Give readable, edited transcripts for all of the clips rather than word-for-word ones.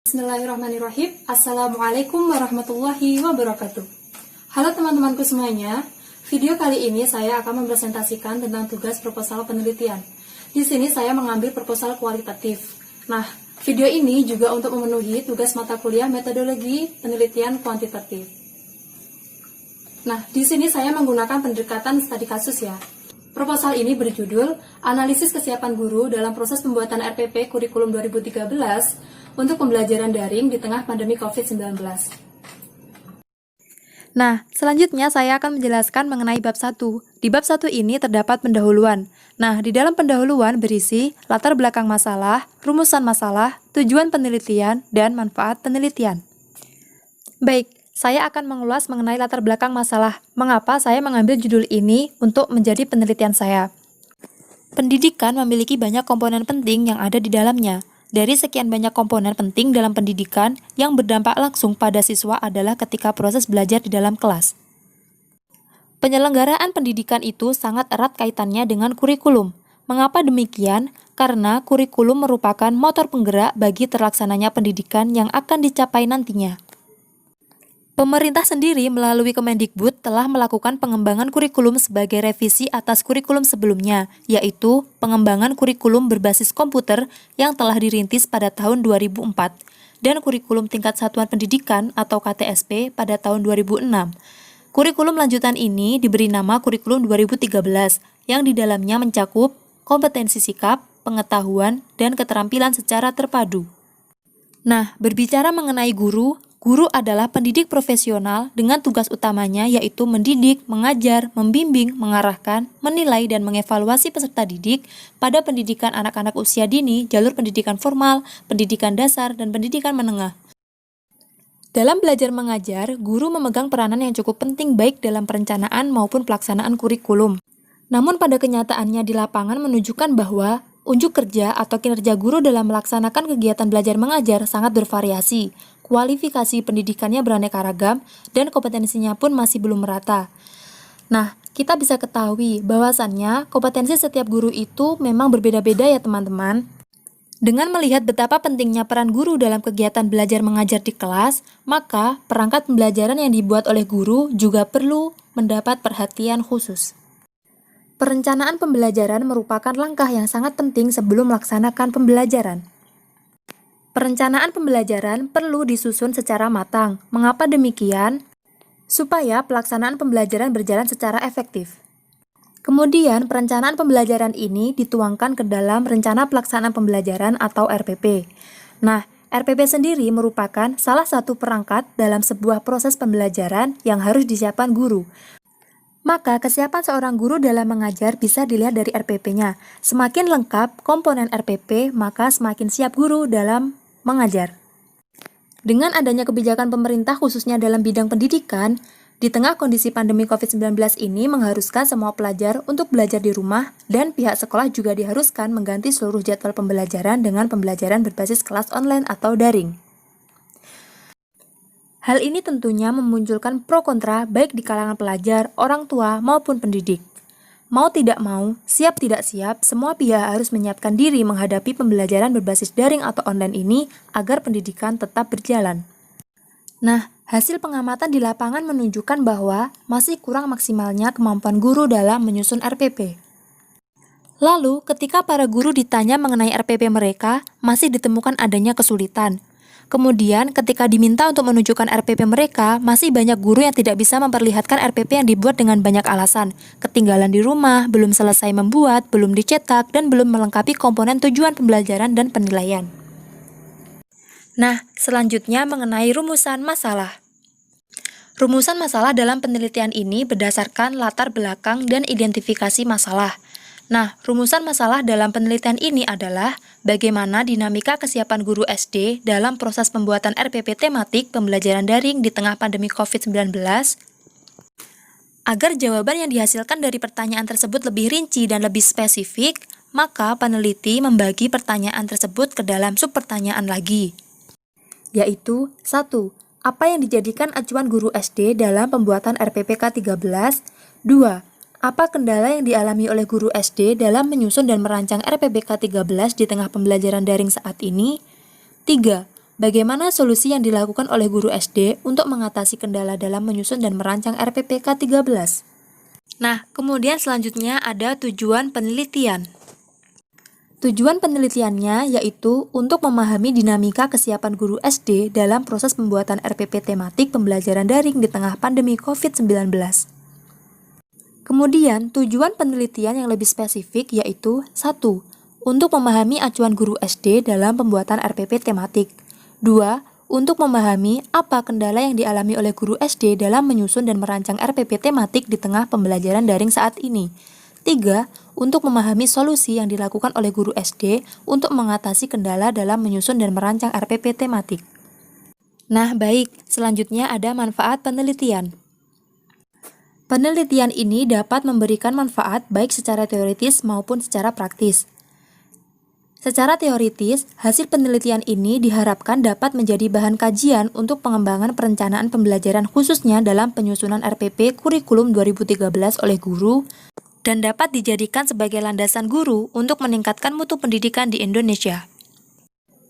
Bismillahirrahmanirrahim. Assalamualaikum warahmatullahi wabarakatuh. Halo teman-temanku semuanya. Video kali ini saya akan mempresentasikan tentang tugas proposal penelitian. Di sini saya mengambil proposal kualitatif. Nah, video ini juga untuk memenuhi tugas mata kuliah metodologi penelitian kuantitatif. Nah, di sini saya menggunakan pendekatan studi kasus ya. Proposal ini berjudul Analisis Kesiapan Guru dalam Proses Pembuatan RPP Kurikulum 2013 untuk Pembelajaran Daring di Tengah Pandemi COVID-19. Nah, selanjutnya saya akan menjelaskan mengenai bab 1. Di bab 1 ini terdapat pendahuluan. Nah, di dalam pendahuluan berisi latar belakang masalah, rumusan masalah, tujuan penelitian, dan manfaat penelitian. Baik, saya akan mengulas mengenai latar belakang masalah. Mengapa saya mengambil judul ini untuk menjadi penelitian saya? Pendidikan memiliki banyak komponen penting yang ada di dalamnya. Dari sekian banyak komponen penting dalam pendidikan, yang berdampak langsung pada siswa adalah ketika proses belajar di dalam kelas. Penyelenggaraan pendidikan itu sangat erat kaitannya dengan kurikulum. Mengapa demikian? Karena kurikulum merupakan motor penggerak bagi terlaksananya pendidikan yang akan dicapai nantinya. Pemerintah sendiri melalui Kemendikbud telah melakukan pengembangan kurikulum sebagai revisi atas kurikulum sebelumnya, yaitu pengembangan kurikulum berbasis komputer yang telah dirintis pada tahun 2004, dan kurikulum tingkat satuan pendidikan atau KTSP pada tahun 2006. Kurikulum lanjutan ini diberi nama kurikulum 2013, yang di dalamnya mencakup kompetensi sikap, pengetahuan, dan keterampilan secara terpadu. Nah, berbicara mengenai guru adalah pendidik profesional dengan tugas utamanya yaitu mendidik, mengajar, membimbing, mengarahkan, menilai, dan mengevaluasi peserta didik pada pendidikan anak-anak usia dini, jalur pendidikan formal, pendidikan dasar, dan pendidikan menengah. Dalam belajar mengajar, guru memegang peranan yang cukup penting baik dalam perencanaan maupun pelaksanaan kurikulum. Namun pada kenyataannya di lapangan menunjukkan bahwa unjuk kerja atau kinerja guru dalam melaksanakan kegiatan belajar mengajar sangat bervariasi. Kualifikasi pendidikannya beraneka ragam, dan kompetensinya pun masih belum merata. Nah, kita bisa ketahui bahwasannya kompetensi setiap guru itu memang berbeda-beda ya teman-teman. Dengan melihat betapa pentingnya peran guru dalam kegiatan belajar mengajar di kelas, maka perangkat pembelajaran yang dibuat oleh guru juga perlu mendapat perhatian khusus. Perencanaan pembelajaran merupakan langkah yang sangat penting sebelum melaksanakan pembelajaran. Perencanaan pembelajaran perlu disusun secara matang. Mengapa demikian? Supaya pelaksanaan pembelajaran berjalan secara efektif. Kemudian, perencanaan pembelajaran ini dituangkan ke dalam Rencana Pelaksanaan Pembelajaran atau RPP. Nah, RPP sendiri merupakan salah satu perangkat dalam sebuah proses pembelajaran yang harus disiapkan guru. Maka, kesiapan seorang guru dalam mengajar bisa dilihat dari RPP-nya. Semakin lengkap komponen RPP, maka semakin siap guru dalam mengajar. Dengan adanya kebijakan pemerintah khususnya dalam bidang pendidikan, di tengah kondisi pandemi COVID-19 ini mengharuskan semua pelajar untuk belajar di rumah dan pihak sekolah juga diharuskan mengganti seluruh jadwal pembelajaran dengan pembelajaran berbasis kelas online atau daring. Hal ini tentunya memunculkan pro kontra baik di kalangan pelajar, orang tua, maupun pendidik. Mau tidak mau, siap tidak siap, semua pihak harus menyiapkan diri menghadapi pembelajaran berbasis daring atau online ini agar pendidikan tetap berjalan. Nah, hasil pengamatan di lapangan menunjukkan bahwa masih kurang maksimalnya kemampuan guru dalam menyusun RPP. Lalu, ketika para guru ditanya mengenai RPP mereka, masih ditemukan adanya kesulitan. Kemudian, ketika diminta untuk menunjukkan RPP mereka, masih banyak guru yang tidak bisa memperlihatkan RPP yang dibuat dengan banyak alasan. Ketinggalan di rumah, belum selesai membuat, belum dicetak, dan belum melengkapi komponen tujuan pembelajaran dan penilaian. Nah, selanjutnya mengenai rumusan masalah. Rumusan masalah dalam penelitian ini berdasarkan latar belakang dan identifikasi masalah. Nah, rumusan masalah dalam penelitian ini adalah bagaimana dinamika kesiapan guru SD dalam proses pembuatan RPP tematik pembelajaran daring di tengah pandemi COVID-19. Agar jawaban yang dihasilkan dari pertanyaan tersebut lebih rinci dan lebih spesifik, maka peneliti membagi pertanyaan tersebut ke dalam subpertanyaan lagi. Yaitu 1. Apa yang dijadikan acuan guru SD dalam pembuatan RPP K13? 2. Apa kendala yang dialami oleh guru SD dalam menyusun dan merancang RPP K13 di tengah pembelajaran daring saat ini? 3. Bagaimana solusi yang dilakukan oleh guru SD untuk mengatasi kendala dalam menyusun dan merancang RPP K13? Nah, kemudian selanjutnya ada tujuan penelitian. Tujuan penelitiannya yaitu untuk memahami dinamika kesiapan guru SD dalam proses pembuatan RPP tematik pembelajaran daring di tengah pandemi COVID-19. Kemudian, tujuan penelitian yang lebih spesifik yaitu 1. Untuk memahami acuan guru SD dalam pembuatan RPP tematik. 2. Untuk memahami apa kendala yang dialami oleh guru SD dalam menyusun dan merancang RPP tematik di tengah pembelajaran daring saat ini. 3. Untuk memahami solusi yang dilakukan oleh guru SD untuk mengatasi kendala dalam menyusun dan merancang RPP tematik. Nah, baik, selanjutnya ada manfaat penelitian. Penelitian ini dapat memberikan manfaat baik secara teoritis maupun secara praktis. Secara teoritis, hasil penelitian ini diharapkan dapat menjadi bahan kajian untuk pengembangan perencanaan pembelajaran khususnya dalam penyusunan RPP kurikulum 2013 oleh guru dan dapat dijadikan sebagai landasan guru untuk meningkatkan mutu pendidikan di Indonesia.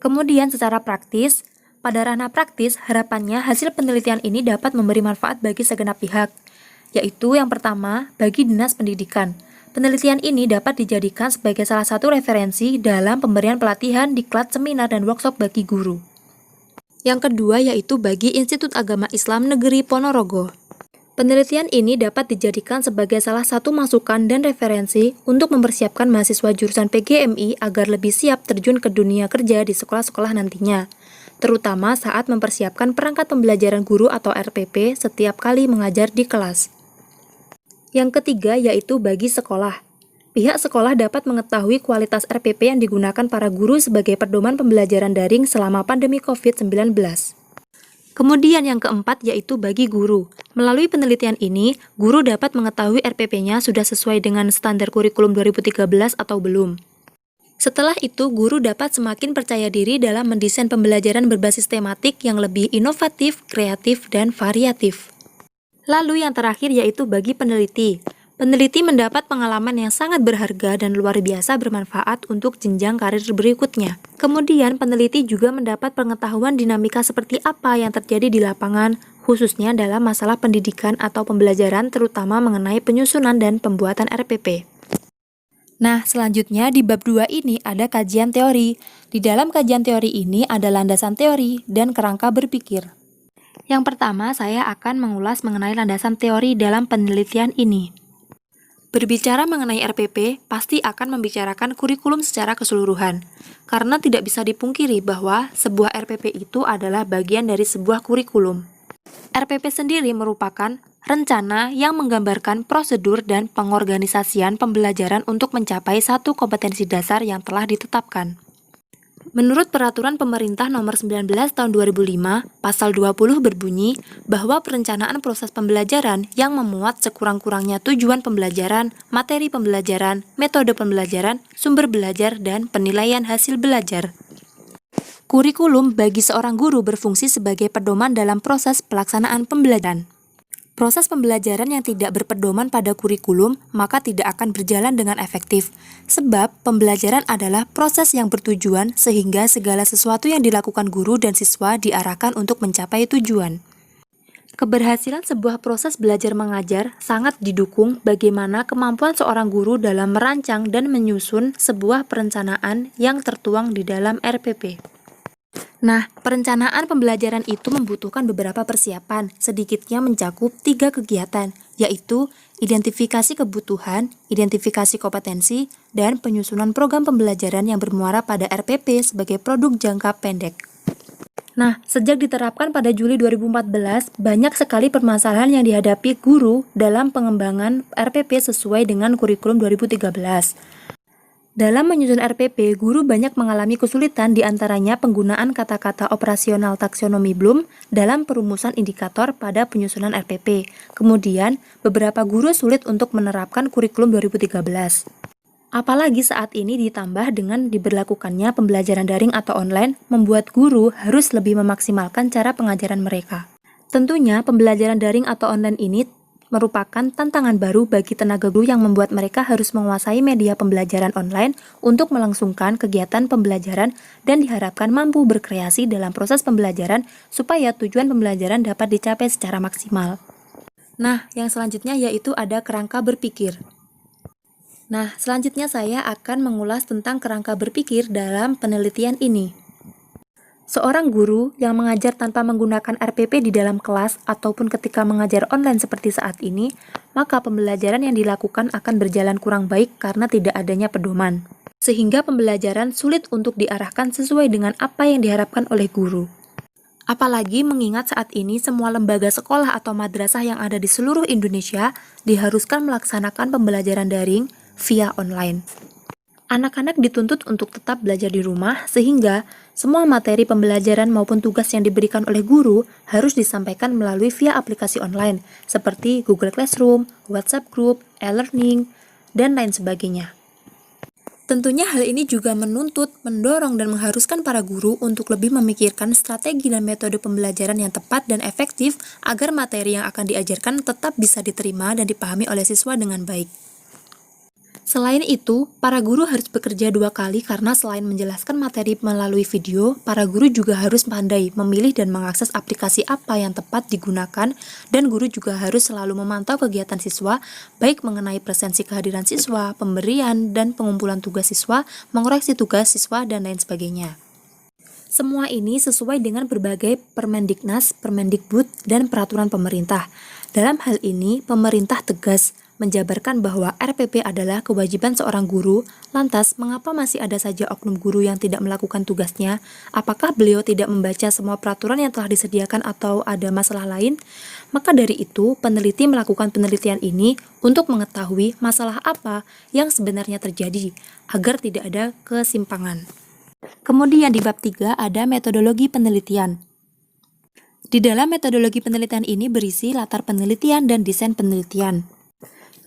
Kemudian secara praktis, pada ranah praktis harapannya hasil penelitian ini dapat memberi manfaat bagi segenap pihak, yaitu yang pertama, bagi Dinas Pendidikan. Penelitian ini dapat dijadikan sebagai salah satu referensi dalam pemberian pelatihan, diklat, seminar, dan workshop bagi guru. Yang kedua yaitu bagi Institut Agama Islam Negeri Ponorogo. Penelitian ini dapat dijadikan sebagai salah satu masukan dan referensi untuk mempersiapkan mahasiswa jurusan PGMI agar lebih siap terjun ke dunia kerja di sekolah-sekolah nantinya, terutama saat mempersiapkan perangkat pembelajaran guru atau RPP setiap kali mengajar di kelas. Yang ketiga yaitu bagi sekolah. Pihak sekolah dapat mengetahui kualitas RPP yang digunakan para guru sebagai pedoman pembelajaran daring selama pandemi COVID-19. Kemudian yang keempat yaitu bagi guru. Melalui penelitian ini, guru dapat mengetahui RPP-nya sudah sesuai dengan standar kurikulum 2013 atau belum. Setelah itu, guru dapat semakin percaya diri dalam mendesain pembelajaran berbasis tematik yang lebih inovatif, kreatif, dan variatif. Lalu yang terakhir yaitu bagi peneliti. Peneliti mendapat pengalaman yang sangat berharga dan luar biasa bermanfaat untuk jenjang karir berikutnya. Kemudian peneliti juga mendapat pengetahuan dinamika seperti apa yang terjadi di lapangan, khususnya dalam masalah pendidikan atau pembelajaran terutama mengenai penyusunan dan pembuatan RPP. Nah, selanjutnya di bab 2 ini ada kajian teori. Di dalam kajian teori ini ada landasan teori dan kerangka berpikir. Yang pertama, saya akan mengulas mengenai landasan teori dalam penelitian ini. Berbicara mengenai RPP, pasti akan membicarakan kurikulum secara keseluruhan, karena tidak bisa dipungkiri bahwa sebuah RPP itu adalah bagian dari sebuah kurikulum. RPP sendiri merupakan rencana yang menggambarkan prosedur dan pengorganisasian pembelajaran untuk mencapai satu kompetensi dasar yang telah ditetapkan. Menurut Peraturan Pemerintah Nomor 19 Tahun 2005, Pasal 20 berbunyi bahwa perencanaan proses pembelajaran yang memuat sekurang-kurangnya tujuan pembelajaran, materi pembelajaran, metode pembelajaran, sumber belajar, dan penilaian hasil belajar. Kurikulum bagi seorang guru berfungsi sebagai pedoman dalam proses pelaksanaan pembelajaran. Proses pembelajaran yang tidak berpedoman pada kurikulum maka tidak akan berjalan dengan efektif, sebab pembelajaran adalah proses yang bertujuan sehingga segala sesuatu yang dilakukan guru dan siswa diarahkan untuk mencapai tujuan. Keberhasilan sebuah proses belajar mengajar sangat didukung bagaimana kemampuan seorang guru dalam merancang dan menyusun sebuah perencanaan yang tertuang di dalam RPP. Nah, perencanaan pembelajaran itu membutuhkan beberapa persiapan, sedikitnya mencakup 3 kegiatan, yaitu identifikasi kebutuhan, identifikasi kompetensi, dan penyusunan program pembelajaran yang bermuara pada RPP sebagai produk jangka pendek. Nah, sejak diterapkan pada Juli 2014, banyak sekali permasalahan yang dihadapi guru dalam pengembangan RPP sesuai dengan kurikulum 2013. Dalam menyusun RPP, guru banyak mengalami kesulitan diantaranya penggunaan kata-kata operasional taksonomi Bloom dalam perumusan indikator pada penyusunan RPP. Kemudian, beberapa guru sulit untuk menerapkan kurikulum 2013. Apalagi saat ini ditambah dengan diberlakukannya pembelajaran daring atau online, membuat guru harus lebih memaksimalkan cara pengajaran mereka. Tentunya, pembelajaran daring atau online ini merupakan tantangan baru bagi tenaga guru yang membuat mereka harus menguasai media pembelajaran online untuk melangsungkan kegiatan pembelajaran dan diharapkan mampu berkreasi dalam proses pembelajaran supaya tujuan pembelajaran dapat dicapai secara maksimal. Nah, yang selanjutnya yaitu ada kerangka berpikir. Nah, selanjutnya saya akan mengulas tentang kerangka berpikir dalam penelitian ini. Seorang guru yang mengajar tanpa menggunakan RPP di dalam kelas ataupun ketika mengajar online seperti saat ini, maka pembelajaran yang dilakukan akan berjalan kurang baik karena tidak adanya pedoman. Sehingga pembelajaran sulit untuk diarahkan sesuai dengan apa yang diharapkan oleh guru. Apalagi mengingat saat ini semua lembaga sekolah atau madrasah yang ada di seluruh Indonesia diharuskan melaksanakan pembelajaran daring via online. Anak-anak dituntut untuk tetap belajar di rumah sehingga semua materi pembelajaran maupun tugas yang diberikan oleh guru harus disampaikan melalui via aplikasi online seperti Google Classroom, WhatsApp Group, e-learning, dan lain sebagainya. Tentunya hal ini juga menuntut, mendorong, dan mengharuskan para guru untuk lebih memikirkan strategi dan metode pembelajaran yang tepat dan efektif agar materi yang akan diajarkan tetap bisa diterima dan dipahami oleh siswa dengan baik. Selain itu, para guru harus bekerja 2 kali karena selain menjelaskan materi melalui video, para guru juga harus pandai memilih dan mengakses aplikasi apa yang tepat digunakan, dan guru juga harus selalu memantau kegiatan siswa, baik mengenai presensi kehadiran siswa, pemberian, dan pengumpulan tugas siswa, mengoreksi tugas siswa, dan lain sebagainya. Semua ini sesuai dengan berbagai Permendiknas, Permendikbud, dan peraturan pemerintah. Dalam hal ini, pemerintah tegas menjabarkan bahwa RPP adalah kewajiban seorang guru. Lantas, mengapa masih ada saja oknum guru yang tidak melakukan tugasnya? Apakah beliau tidak membaca semua peraturan yang telah disediakan atau ada masalah lain? Maka dari itu, peneliti melakukan penelitian ini untuk mengetahui masalah apa yang sebenarnya terjadi, agar tidak ada kesimpangan. Kemudian di bab 3 ada metodologi penelitian. Di dalam metodologi penelitian ini berisi latar penelitian dan desain penelitian.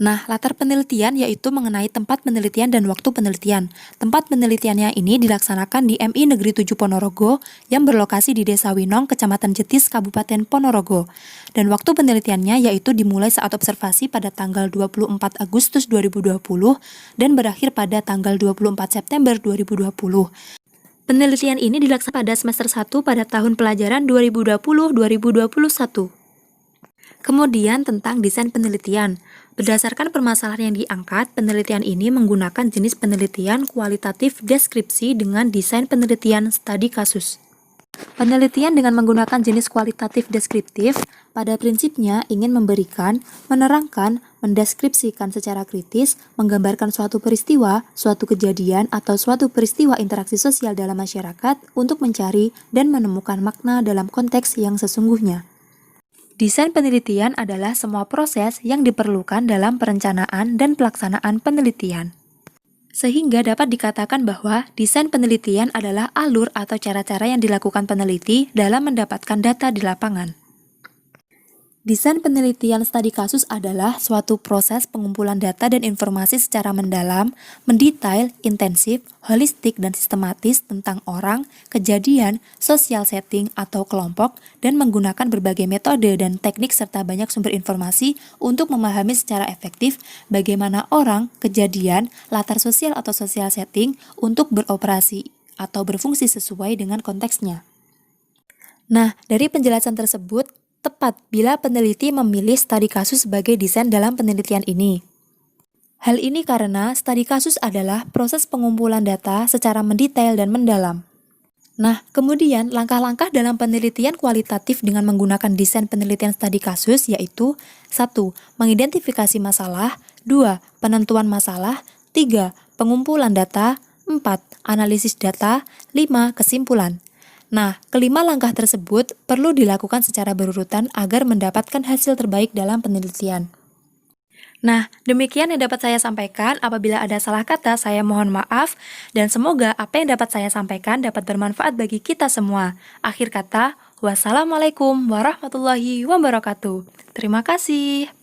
Nah, latar penelitian yaitu mengenai tempat penelitian dan waktu penelitian. Tempat penelitiannya ini dilaksanakan di MI Negeri 7 Ponorogo yang berlokasi di Desa Winong, Kecamatan Jetis, Kabupaten Ponorogo. Dan waktu penelitiannya yaitu dimulai saat observasi pada tanggal 24 Agustus 2020 dan berakhir pada tanggal 24 September 2020. Penelitian ini dilaksanakan pada semester 1 pada tahun pelajaran 2020-2021. Kemudian tentang desain penelitian. Berdasarkan permasalahan yang diangkat, penelitian ini menggunakan jenis penelitian kualitatif deskripsi dengan desain penelitian studi kasus. Penelitian dengan menggunakan jenis kualitatif deskriptif pada prinsipnya ingin memberikan, menerangkan, mendeskripsikan secara kritis, menggambarkan suatu peristiwa, suatu kejadian, atau suatu peristiwa interaksi sosial dalam masyarakat untuk mencari dan menemukan makna dalam konteks yang sesungguhnya. Desain penelitian adalah semua proses yang diperlukan dalam perencanaan dan pelaksanaan penelitian. Sehingga dapat dikatakan bahwa desain penelitian adalah alur atau cara-cara yang dilakukan peneliti dalam mendapatkan data di lapangan. Desain penelitian studi kasus adalah suatu proses pengumpulan data dan informasi secara mendalam, mendetail, intensif, holistik, dan sistematis tentang orang, kejadian, sosial setting atau kelompok, dan menggunakan berbagai metode dan teknik serta banyak sumber informasi untuk memahami secara efektif bagaimana orang, kejadian, latar sosial atau sosial setting untuk beroperasi atau berfungsi sesuai dengan konteksnya. Nah, dari penjelasan tersebut, tepat bila peneliti memilih studi kasus sebagai desain dalam penelitian ini. Hal ini karena studi kasus adalah proses pengumpulan data secara mendetail dan mendalam. Nah, kemudian langkah-langkah dalam penelitian kualitatif dengan menggunakan desain penelitian studi kasus yaitu 1. Mengidentifikasi masalah, 2. Penentuan masalah, 3. Pengumpulan data, 4. Analisis data, 5. Kesimpulan. Nah, kelima langkah tersebut perlu dilakukan secara berurutan agar mendapatkan hasil terbaik dalam penelitian. Nah, demikian yang dapat saya sampaikan. Apabila ada salah kata, saya mohon maaf. Dan semoga apa yang dapat saya sampaikan dapat bermanfaat bagi kita semua. Akhir kata, wassalamualaikum warahmatullahi wabarakatuh. Terima kasih.